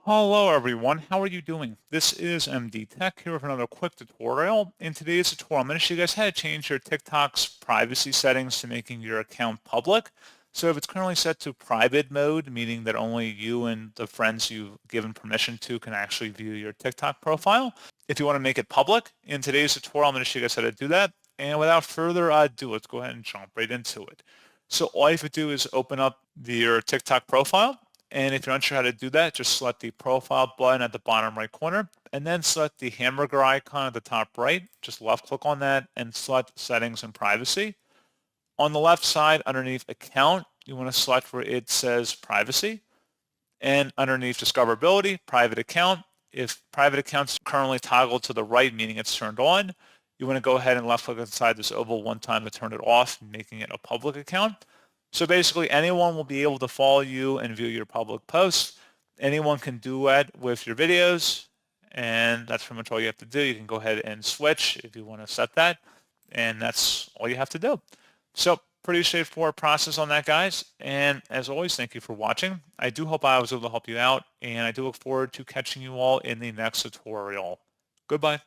Hello everyone, how are you doing? This is MD Tech here with another quick tutorial. In today's tutorial, I'm going to show you guys how to change your TikTok's privacy settings to making your account public. So if it's currently set to private mode, meaning that only you and the friends you've given permission to can actually view your TikTok profile. If you want to make it public, in today's tutorial, I'm going to show you guys how to do that. And without further ado, let's go ahead and jump right into it. So all you have to do is open up your TikTok profile. And if you're unsure how to do that, just select the profile button at the bottom right corner and then select the hamburger icon at the top right. Just left click on that and select settings and privacy. On the left side underneath account, you want to select where it says privacy, and underneath discoverability, private account. If private account's currently toggled to the right, meaning it's turned on, you want to go ahead and left click inside this oval one time to turn it off, making it a public account. So basically anyone will be able to follow you and view your public posts. Anyone can duet with your videos, and that's pretty much all you have to do. You can go ahead and switch if you want to set that, and that's all you have to do. So pretty straightforward process on that, guys. And as always, thank you for watching. I do hope I was able to help you out, and I do look forward to catching you all in the next tutorial. Goodbye.